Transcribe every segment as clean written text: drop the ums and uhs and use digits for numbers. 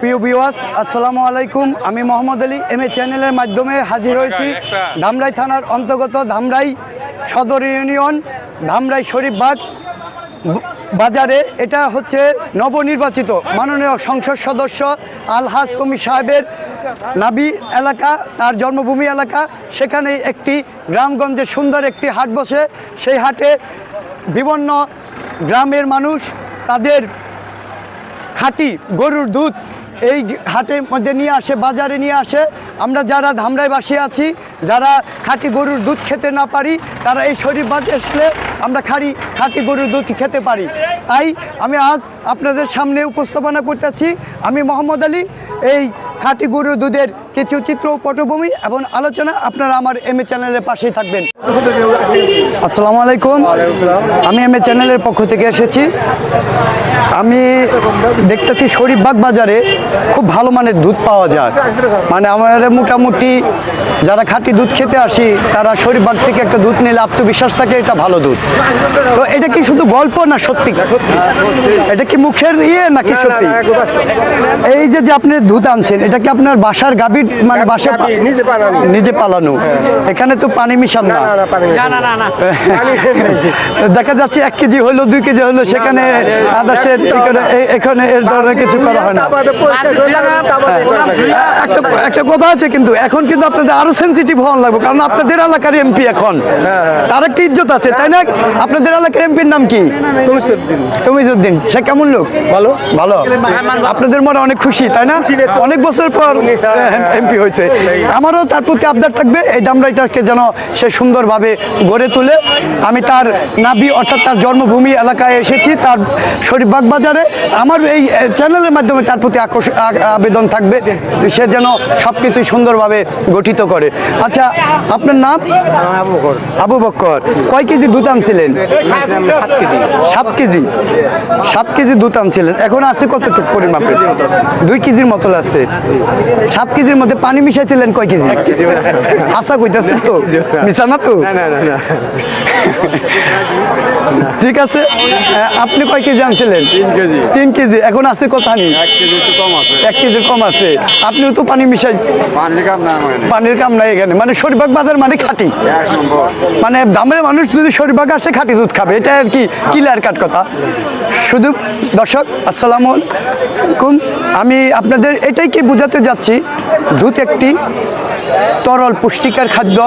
প্রিয় ভিউয়ার্স, আসসালামু আলাইকুম। আমি মোহাম্মদ আলী এম এ চ্যানেলের মাধ্যমে হাজির হয়েছি ধামরাই থানার অন্তর্গত ধামরাই সদর ইউনিয়ন ধামরাই শরীফবাগ বাজারে। এটা হচ্ছে নবনির্বাচিত মাননীয় সংসদ সদস্য আলহাজ কমি সাহেবের নাবি এলাকা, তার জন্মভূমি এলাকা। সেখানে একটি গ্রামগঞ্জের সুন্দর একটি হাট বসে। সেই হাটে বিভিন্ন গ্রামের মানুষ তাদের খাঁটি গরুর দুধ এই হাটের মধ্যে নিয়ে আসে, বাজারে নিয়ে আসে। আমরা যারা ধামরাইবাসী আছি, যারা খাঁটি গরুর দুধ খেতে না পারি, তারা এই শরীফবাগ আসলে আমরা খাঁটি গরুর দুধ খেতে পারি। তাই আমি আজ আপনাদের সামনে উপস্থাপনা করতেছি আমি মোহাম্মদ আলী। এই খাঁটি গরুর দুধের কিছু চিত্র, পটভূমি এবং আলোচনা আপনারা আমার এম এ চ্যানেলের পাশেই থাকবেন। আসসালামু আলাইকুম, আমি এম এ চ্যানেলের পক্ষ থেকে এসেছি। আমি দেখতেছি শরীফবাগ বাজারে খুব ভালো মানের দুধ পাওয়া যায়। মানে আমাদের মোটামুটি যারা খাঁটি দুধ খেতে আসি, তারা শরীফবাগ থেকে একটা দুধ নিলে আত্মবিশ্বাস থাকে এটা ভালো দুধ। তো এটা কি শুধু গল্প না সত্যি? এটা কি মুখের নাকি সত্যি? এই যে আপনি দুধ আনছেন, এটা কি আপনার বাসার গাভীর, মানে বাসা নিজে পালানো? এখানে তো পানি মিশান না। দেখা যাচ্ছে 1 কেজি হলো 2 কেজি হলো, সেখানে আদার্সের এখানে এর ধরনের কিছু করা হয় না। একটা কথা আছে, কিন্তু এখন কিন্তু আপনাদের আরো সেন্সিটিভ হওয়া লাগবে, কারণ আপনাদের এলাকার এমপি এখন তার একটা ইজ্জত আছে, তাই না? আপনাদের এলাকার এমপির নাম কি? তমিজউদ্দিন। সে কেমন লোক? ভালো ভালো। আপনাদের মনে অনেক খুশি, তাই না? অনেক বছর পর এমপি হয়েছে। আমারও তার প্রতি আবদার থাকবে এই ধামরাইটাকে যেন সে সুন্দরভাবে গড়ে তোলে। আমি তার নাবি অর্থাৎ তার জন্মভূমি এলাকায় এসেছি, তার শরীফবাগ বাজারে। আমার এই চ্যানেলের মাধ্যমে তার প্রতি আবেদন থাকবে সে যেন সব কিছুই সুন্দরভাবে গঠিত করে। আচ্ছা, আপনার নাম? আবু বক্কর। কয় কেজি দুধ আনছিলেন? 7 কেজি দুধ আনছিলেন। এখন আছে কতটুকু পরিমাপে? 2 কেজির মতো আছে। 7 কেজির মধ্যে পানি মিশাইছিলেন কয় কেজি? আশা কইতেছেন তো, মিশা না তো? ঠিক আছে। আপনি কয় কেজি আনছিলেন? 3 কেজি। এখন আছে কতখানি? 1 কেজির কম আছে। আপনিও তো পানি মিশাই। পানির কাম নাই এখানে। মানে শরীফবাগ বাজার মানে খাঁটি, মানে দামের মানুষ যদি শরীফবাগ আসে খাঁটি দুধ খাবে, এটা আর কি ক্লিয়ার কাট কথা। শুধু দর্শক, আসসালামু আলাইকুম। আমি আপনাদের এটাই কি বোঝাতে যাচ্ছি, দুধ একটি তরল পুষ্টিকর খাদ্য।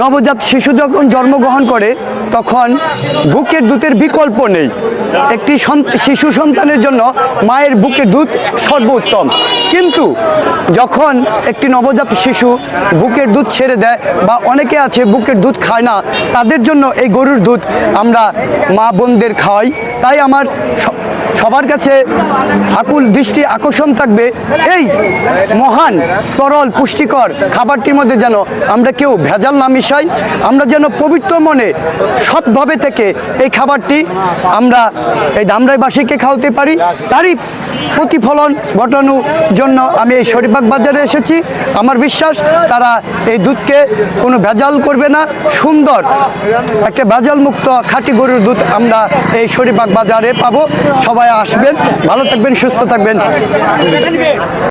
নবজাত শিশু যখন জন্মগ্রহণ করে তখন বুকের দুধের বিকল্প নেই। একটি শিশু সন্তানের জন্য মায়ের বুকের দুধ সর্বোত্তম। কিন্তু যখন একটি নবজাত শিশু বুকের দুধ ছেড়ে দেয়, বা অনেকে আছে বুকের দুধ খায় না, তাদের জন্য এই গরুর দুধ আমরা মা বোনদের খাওয়াই। তাই আমার সবার কাছে আকুল দৃষ্টি আকর্ষণ থাকবে, এই মহান তরল পুষ্টিকর খাবারটির মধ্যে যেন আমরা কেউ ভেজাল না মিশাই। আমরা যেন পবিত্র মনে সৎভাবে থেকে এই খাবারটি আমরা এই ধামরাইবাসীকে খাওয়াতে পারি। তারই প্রতিফলন ঘটানোর জন্য আমি এই শরীফবাগ বাজারে এসেছি। আমার বিশ্বাস তারা এই দুধকে কোনো ভেজাল করবে না। সুন্দর একটা ভেজাল মুক্ত খাঁটি গরুর দুধ আমরা এই শরীফবাগ বাজারে পাবো। সবাই আসবেন, ভালো থাকবেন, সুস্থ থাকবেন।